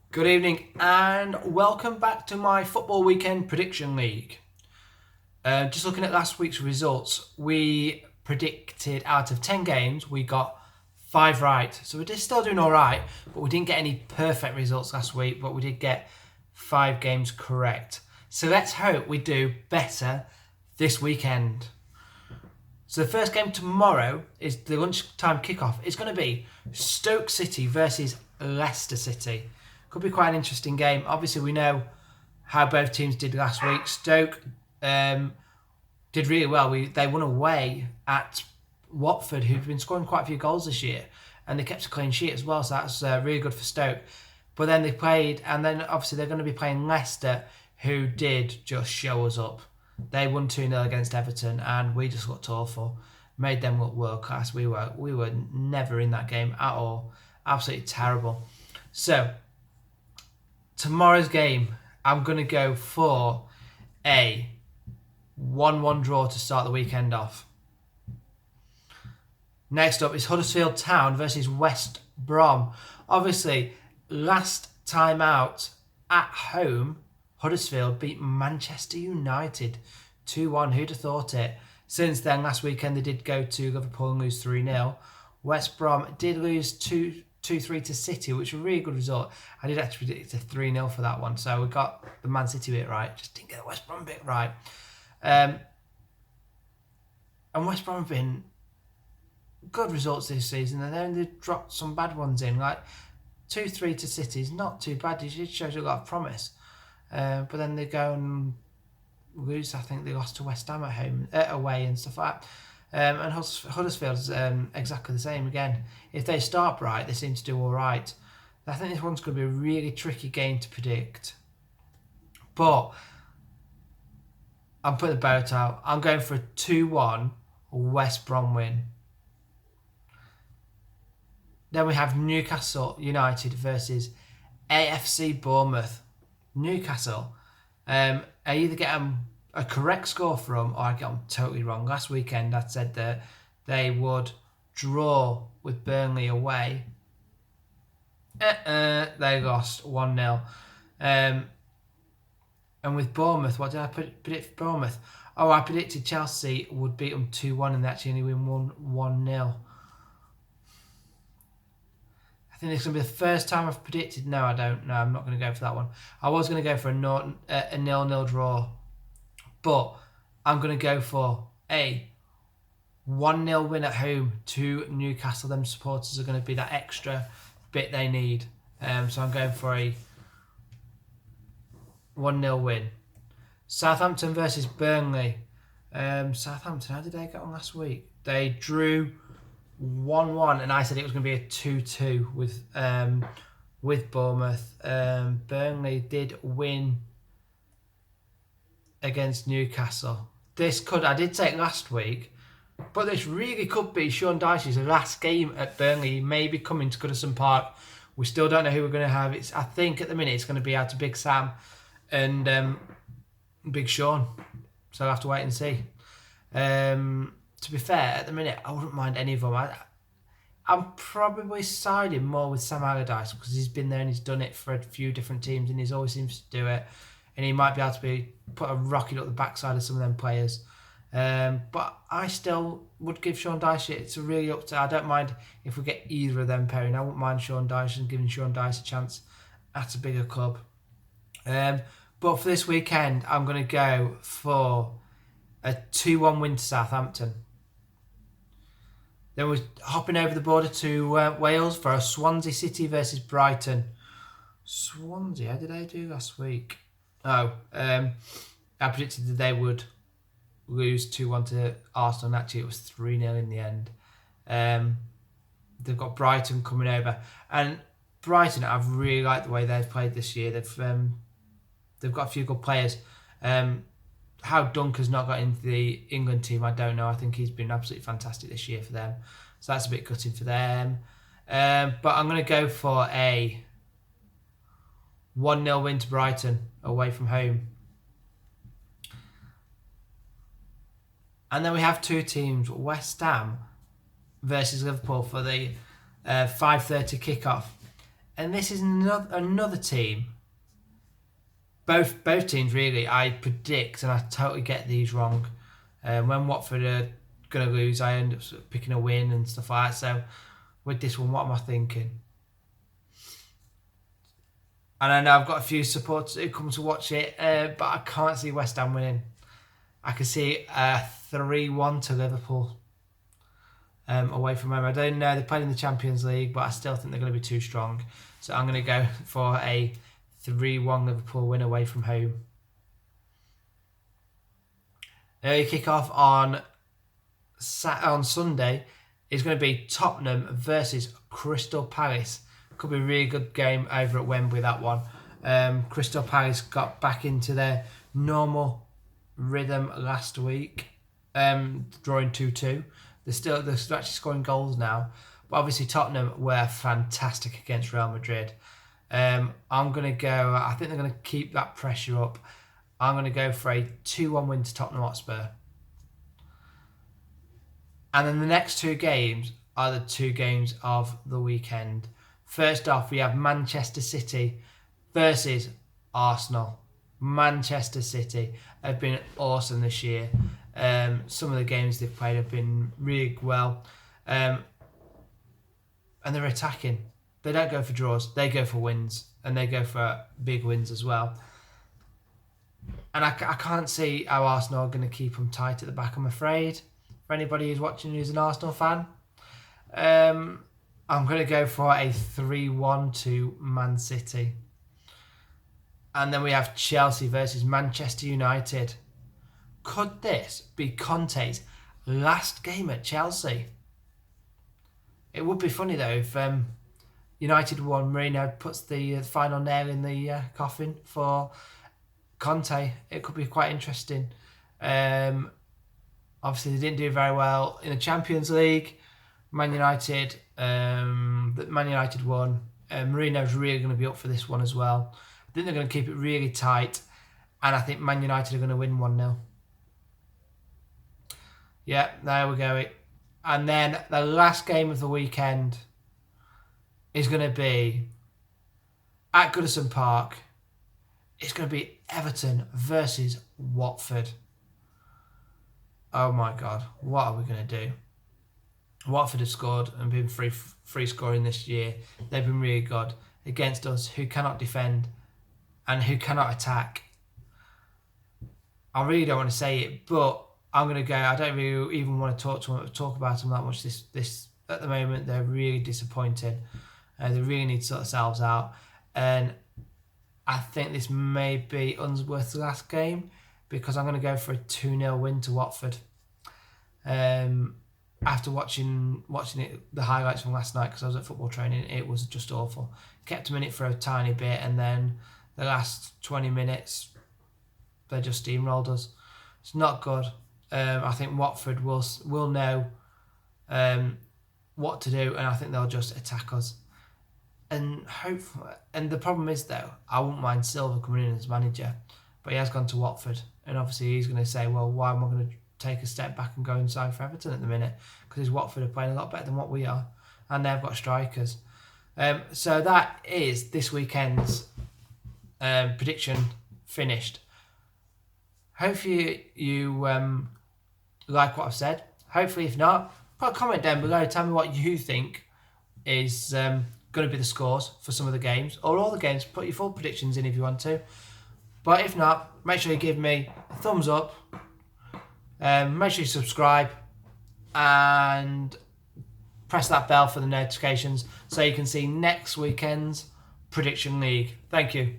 Good evening and welcome back to my Football Weekend Prediction League. Just looking at last week's results, we predicted out of 10 games, we got 5 right. So we're still doing all right, but we didn't get any perfect results last week, but we did get 5 games correct. So let's hope we do better this weekend. So the first game tomorrow is the lunchtime kickoff. It's going to be Stoke City versus Leicester City. Could be quite an interesting game. Obviously, we know how both teams did last week. Stoke did really well. They won away at Watford, who've been scoring quite a few goals this year, and they kept a clean sheet as well, so that's really good for Stoke. But then they played, and then obviously they're going to be playing Leicester, who did just show us up. They won 2-0 against Everton, and we just looked awful. Made them look world class. We were never in that game at all. Absolutely terrible. So tomorrow's game, I'm going to go for a 1-1 draw to start the weekend off. Next up is Huddersfield Town versus West Brom. Obviously, last time out at home, Huddersfield beat Manchester United 2-1. Who'd have thought it? Since then, last weekend they did go to Liverpool and lose 3-0. West Brom did lose 2-3 to City, which was a really good result. I did actually predict a 3-0 for that one, so we got the Man City bit right. Just didn't get the West Brom bit right. And West Brom have been good results this season, and then they've dropped some bad ones in. Like 2-3 to City is not too bad. It shows a lot of promise. But then they go and lose. I think they lost to West Ham at home, away and stuff like that. And Huddersfield's exactly the same again. If they start right, they seem to do all right. I think this one's going to be a really tricky game to predict. But I'm putting the boat out. I'm going for a 2-1 West Brom win. Then we have Newcastle United versus AFC Bournemouth. Newcastle, I either get them a correct score from, or I get them totally wrong. Last weekend I said that they would draw with Burnley away. They lost 1-0. And with Bournemouth, what did I predict for Bournemouth? Oh, I predicted Chelsea would beat them 2-1 and they actually only win 1-0. I think this is going to be the first time I've predicted. No, I don't. No, I'm not going to go for that one. I was going to go for a 0-0 draw. But I'm going to go for a 1-0 win at home to Newcastle. Them supporters are going to be that extra bit they need. So I'm going for a 1-0 win. Southampton versus Burnley. Southampton, how did they get on last week? They drew 1-1, and I said it was going to be a 2-2 with Bournemouth. Burnley did win against Newcastle. I did say it last week, but this really could be Sean Dyche's last game at Burnley. He may be coming to Goodison Park. We still don't know who we're going to have. I think at the minute it's going to be out to Big Sam and Big Sean. So I'll have to wait and see. To be fair, at the minute, I wouldn't mind any of them. I'm probably siding more with Sam Allardyce because he's been there and he's done it for a few different teams and he always seems to do it. And he might be able to put a rocket up the backside of some of them players. But I still would give Sean Dyche it. It's really up to... I don't mind if we get either of them pairing. I wouldn't mind Sean Dyche and giving Sean Dyche a chance at a bigger club. But for this weekend, I'm going to go for a 2-1 win to Southampton. Then we're hopping over the border to Wales for a Swansea City versus Brighton. Swansea, how did I do last week? I predicted that they would lose 2-1 to Arsenal, and actually it was 3-0 in the end. They've got Brighton coming over. And Brighton, I've really liked the way they've played this year. They've got a few good players. How Dunker's not got into the England team, I don't know. I think he's been absolutely fantastic this year for them. So that's a bit gutting for them. But I'm going to go for a 1-0 win to Brighton away from home. And then we have two teams, West Ham versus Liverpool for the 5:30 kickoff. And this is another team. Both teams really, I predict, and I totally get these wrong. When Watford are going to lose, I end up sort of picking a win and stuff like that. So with this one, what am I thinking? And I know I've got a few supporters who come to watch it, but I can't see West Ham winning. I can see a 3-1 to Liverpool away from home. I don't know, they're playing in the Champions League, but I still think they're going to be too strong. So I'm going to go for a 3-1 Liverpool win away from home. Early kick-off on Sunday is going to be Tottenham versus Crystal Palace. Could be a really good game over at Wembley, that one. Crystal Palace got back into their normal rhythm last week, drawing 2-2. They're actually scoring goals now. But obviously Tottenham were fantastic against Real Madrid. I'm going to go, I think they're going to keep that pressure up. I'm going to go for a 2-1 win to Tottenham Hotspur. And then the next two games are the two games of the weekend. First off, we have Manchester City versus Arsenal. Manchester City have been awesome this year. Some of the games they've played have been really well. And they're attacking. They don't go for draws. They go for wins. And they go for big wins as well. And I can't see how Arsenal are going to keep them tight at the back, I'm afraid. For anybody who's watching who's an Arsenal fan. I'm going to go for a 3-1 to Man City. And then we have Chelsea versus Manchester United. Could this be Conte's last game at Chelsea? It would be funny though if United won. Mourinho puts the final nail in the coffin for Conte. It could be quite interesting. Obviously, they didn't do very well in the Champions League. Man United won. Mourinho's really going to be up for this one as well. I think they're going to keep it really tight, and I think Man United are going to win 1-0. Yeah, there we go. And then the last game of the weekend is going to be at Goodison Park. It's going to be Everton versus Watford. Oh my God, what are we going to do? Watford have scored and been free scoring this year. They've been really good against us, who cannot defend and who cannot attack. I really don't want to say it, but I'm going to go. I don't really even want to talk about them that much. This at the moment, they're really disappointing. They really need to sort themselves out, and I think this may be Unsworth's last game because I'm going to go for a 2-0 win to Watford. After watching it, the highlights from last night, because I was at football training, it was just awful. Kept them in it for a tiny bit, and then the last 20 minutes, they just steamrolled us. It's not good. I think Watford will know what to do, and I think they'll just attack us. And the problem is though, I wouldn't mind Silva coming in as manager, but he has gone to Watford, and obviously he's going to say, well, why am I going to take a step back and go and sign for Everton at the minute? Because Watford are playing a lot better than what we are, and they've got strikers. So that is this weekend's prediction finished. Hopefully you like what I've said. Hopefully, if not, put a comment down below. Tell me what you think is going to be the scores for some of the games, or all the games. Put your full predictions in if you want to. But if not, make sure you give me a thumbs up. Make sure you subscribe and press that bell for the notifications so you can see next weekend's Prediction League. Thank you.